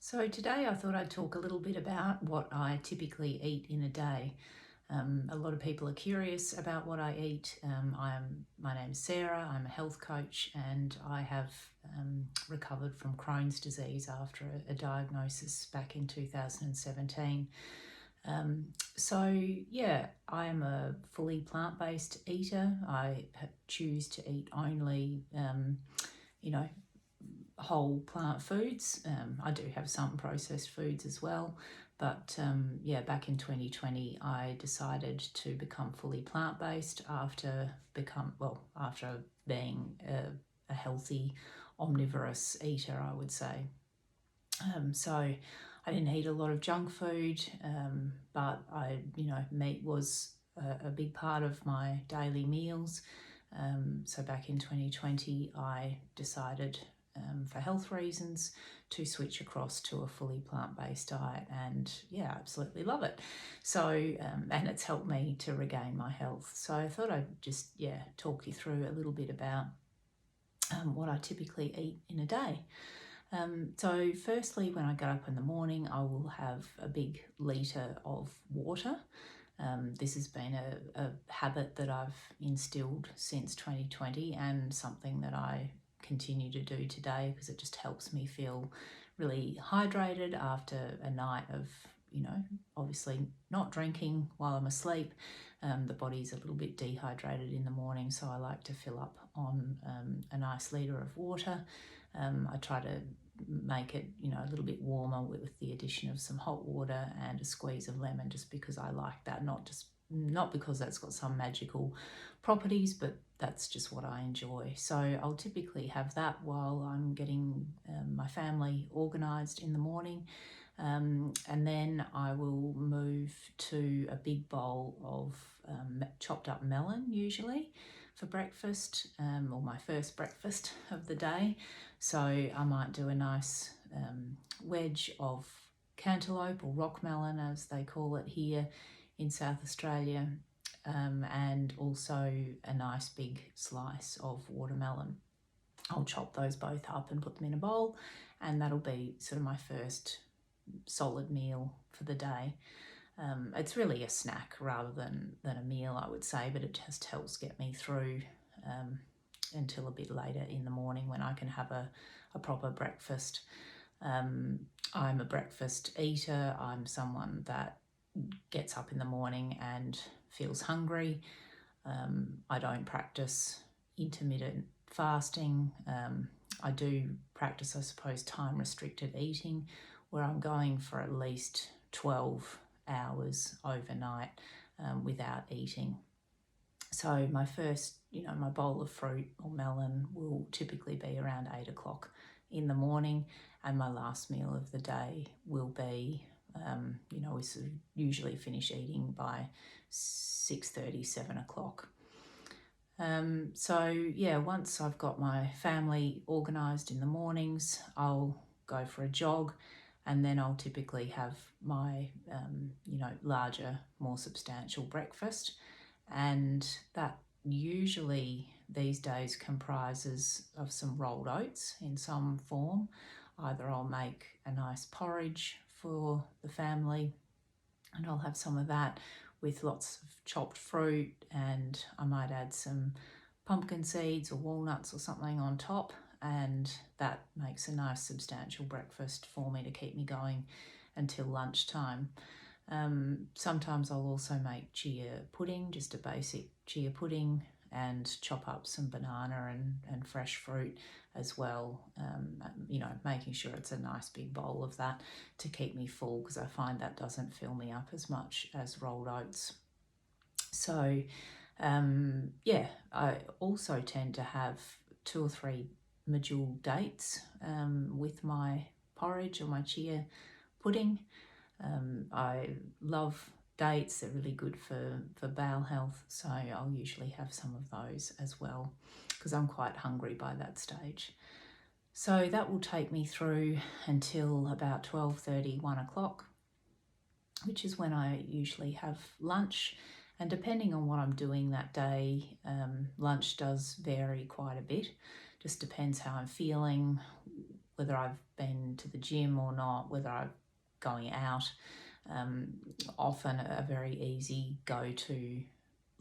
So today I thought I'd talk a little bit about what I typically eat in a day. A lot of people are curious about what I eat. My name's Sarah, I'm a health coach, and I have recovered from Crohn's disease after a diagnosis back in 2017. I am a fully plant-based eater. I choose to eat only, you know, whole plant foods. I do have some processed foods as well, but back in 2020 I decided to become fully plant-based after being a healthy omnivorous eater, I would say. So I didn't eat a lot of junk food, but meat was a big part of my daily meals. So back in 2020 I decided, for health reasons, to switch across to a fully plant-based diet, and absolutely love it. So and it's helped me to regain my health. So I thought I'd just talk you through a little bit about what I typically eat in a day. So firstly, when I get up in the morning, I will have a big litre of water. This has been a habit that I've instilled since 2020, and something that I continue to do today because it just helps me feel really hydrated after a night of, obviously not drinking while I'm asleep. The body's a little bit dehydrated in the morning, so I like to fill up on a nice litre of water. I try to make it, a little bit warmer with the addition of some hot water and a squeeze of lemon, just because I like that, not because that's got some magical properties, but that's just what I enjoy. So I'll typically have that while I'm getting my family organised in the morning. And then I will move to a big bowl of chopped up melon, usually for breakfast, or my first breakfast of the day. So I might do a nice wedge of cantaloupe, or rock melon as they call it here in South Australia, and also a nice big slice of watermelon. I'll chop those both up and put them in a bowl, and that'll be sort of my first solid meal for the day. It's really a snack rather than a meal, I would say, but it just helps get me through until a bit later in the morning when I can have a proper breakfast. I'm a breakfast eater. I'm someone that gets up in the morning and feels hungry. I don't practice intermittent fasting. I do practice, I suppose, time-restricted eating, where I'm going for at least 12 hours overnight without eating. So my first, my bowl of fruit or melon will typically be around 8 o'clock in the morning, and my last meal of the day will be, we sort of usually finish eating by 6:30, 7 o'clock. Once I've got my family organised in the mornings, I'll go for a jog, and then I'll typically have my, larger, more substantial breakfast. And that usually these days comprises of some rolled oats in some form. Either I'll make a nice porridge for the family, and I'll have some of that with lots of chopped fruit, and I might add some pumpkin seeds or walnuts or something on top, and that makes a nice substantial breakfast for me to keep me going until lunchtime. Sometimes I'll also make chia pudding, just a basic chia pudding, and chop up some banana and fresh fruit as well, making sure it's a nice big bowl of that to keep me full, because I find that doesn't fill me up as much as rolled oats. So I also tend to have 2 or 3 medjool dates with my porridge or my chia pudding. I love dates. They're really good for bowel health, so I'll usually have some of those as well, because I'm quite hungry by that stage. So that will take me through until about 12:30, 1 o'clock, which is when I usually have lunch. And depending on what I'm doing that day, lunch does vary quite a bit. Just depends how I'm feeling, whether I've been to the gym or not, whether I'm going out. Often a very easy go-to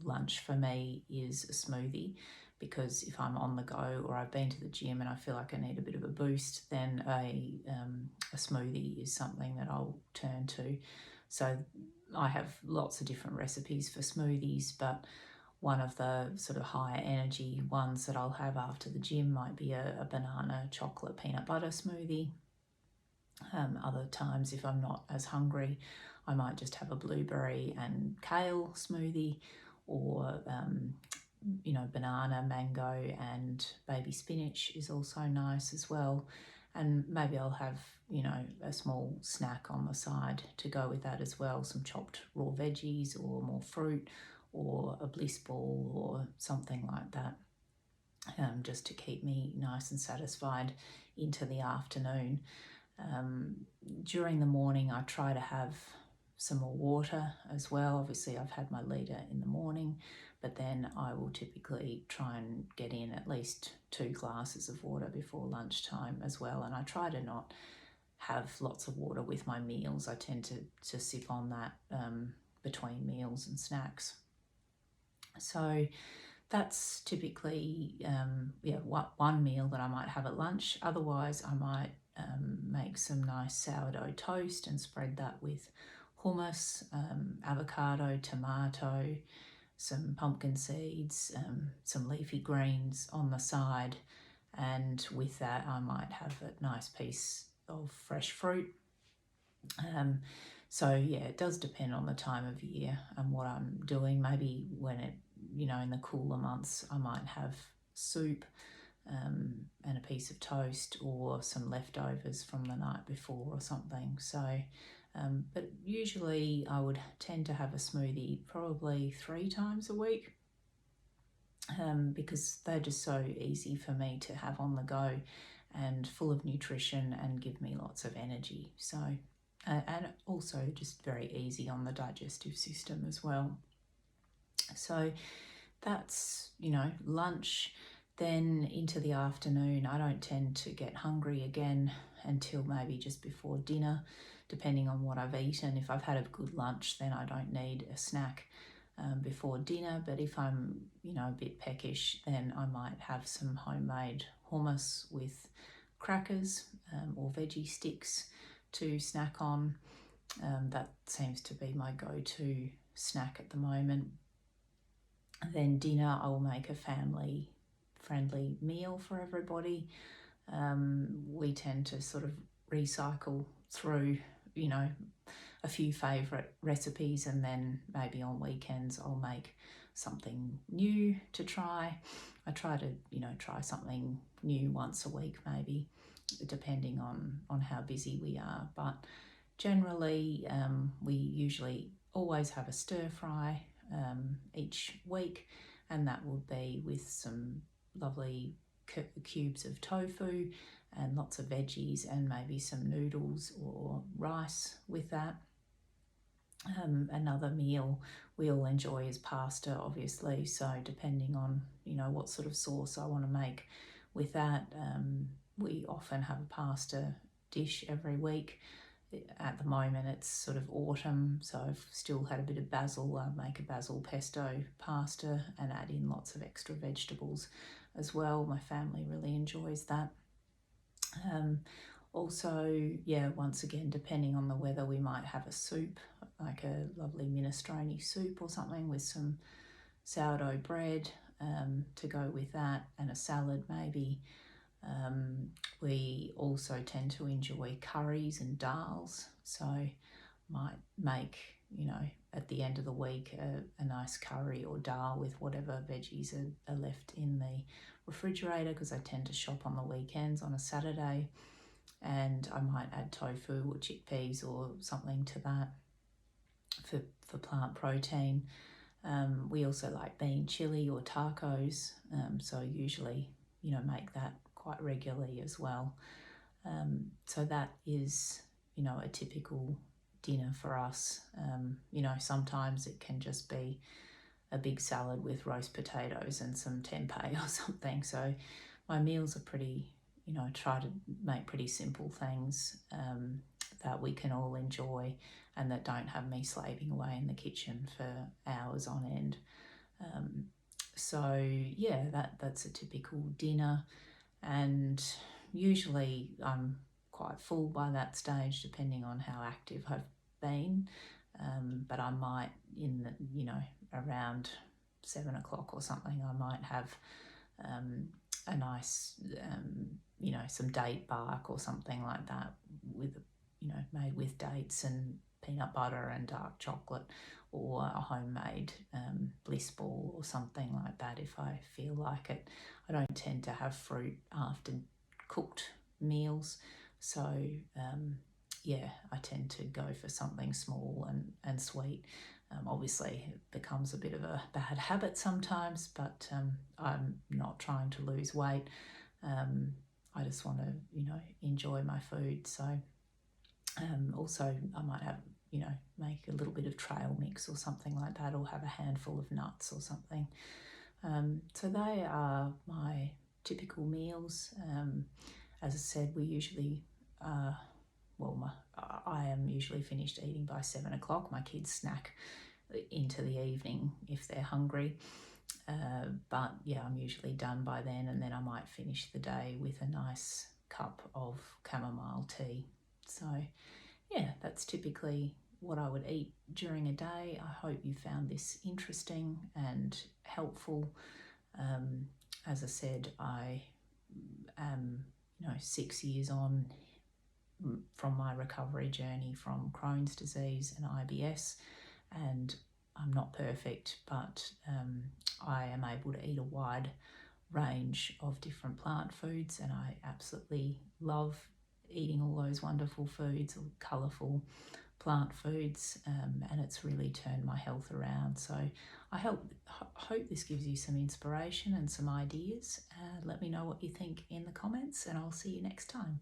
lunch for me is a smoothie, because if I'm on the go or I've been to the gym and I feel like I need a bit of a boost, then a smoothie is something that I'll turn to. So I have lots of different recipes for smoothies, but one of the sort of higher energy ones that I'll have after the gym might be a banana chocolate peanut butter smoothie. Other times, if I'm not as hungry, I might just have a blueberry and kale smoothie, or banana, mango and baby spinach is also nice as well. And maybe I'll have, a small snack on the side to go with that as well, some chopped raw veggies or more fruit, or a bliss ball or something like that, just to keep me nice and satisfied into the afternoon. During the morning, I try to have some more water as well. Obviously, I've had my litre in the morning, but then I will typically try and get in at least 2 glasses of water before lunchtime as well. And I try to not have lots of water with my meals. I tend to sip on that between meals and snacks. So that's typically one meal that I might have at lunch. Otherwise, I might make some nice sourdough toast and spread that with hummus, avocado, tomato, some pumpkin seeds, some leafy greens on the side, and with that I might have a nice piece of fresh fruit. So yeah, it does depend on the time of year and what I'm doing. Maybe when in the cooler months, I might have soup and a piece of toast, or some leftovers from the night before or something. So, but usually I would tend to have a smoothie probably 3 times a week, because they're just so easy for me to have on the go and full of nutrition and give me lots of energy. So, and also just very easy on the digestive system as well. So that's, lunch. Then into the afternoon, I don't tend to get hungry again until maybe just before dinner, depending on what I've eaten. If I've had a good lunch, then I don't need a snack before dinner. But if I'm, a bit peckish, then I might have some homemade hummus with crackers or veggie sticks to snack on. That seems to be my go-to snack at the moment. Then dinner, I will make a family-friendly meal for everybody. We tend to sort of recycle through, a few favourite recipes, and then maybe on weekends I'll make something new to try. I try to, try something new once a week maybe, depending on how busy we are. But generally, we usually always have a stir fry each week, and that will be with some lovely cubes of tofu and lots of veggies, and maybe some noodles or rice with that. Another meal we all enjoy is pasta, obviously, so depending on what sort of sauce I want to make with that, we often have a pasta dish every week. At the moment it's sort of autumn, so I've still had a bit of basil. I make a basil pesto pasta and add in lots of extra vegetables as well. My family really enjoys that. Also, once again, depending on the weather, we might have a soup, like a lovely minestrone soup or something with some sourdough bread to go with that, and a salad maybe. We also tend to enjoy curries and dals, so might make, at the end of the week, a nice curry or dal with whatever veggies are left in the refrigerator, because I tend to shop on the weekends on a Saturday, and I might add tofu or chickpeas or something to that for plant protein. We also like bean chili or tacos, so usually, make that quite regularly as well. So that is, a typical dinner for us. Sometimes it can just be a big salad with roast potatoes and some tempeh or something. So my meals are pretty try to make pretty simple things that we can all enjoy and that don't have me slaving away in the kitchen for hours on end. So yeah, that's a typical dinner, and usually I'm quite full by that stage, depending on how active I've been. But I might, around 7 o'clock or something, I might have a nice, some date bark or something like that with, made with dates and peanut butter and dark chocolate, or a homemade bliss ball or something like that if I feel like it. I don't tend to have fruit after cooked meals, so I tend to go for something small and sweet. Obviously, it becomes a bit of a bad habit sometimes, but I'm not trying to lose weight. I just want to, enjoy my food. So also I might have, make a little bit of trail mix or something like that, or have a handful of nuts or something. So they are my typical meals. As I said, we usually, I am usually finished eating by 7 o'clock. My kids snack into the evening if they're hungry. But yeah, I'm usually done by then, and then I might finish the day with a nice cup of chamomile tea. So yeah, that's typically what I would eat during a day. I hope you found this interesting and helpful. As I said, I am 6 years on from my recovery journey from Crohn's disease and IBS, and I'm not perfect, but I am able to eat a wide range of different plant foods, and I absolutely love eating all those wonderful foods, or colourful plant foods, and it's really turned my health around. So I hope this gives you some inspiration and some ideas. Let me know what you think in the comments, and I'll see you next time.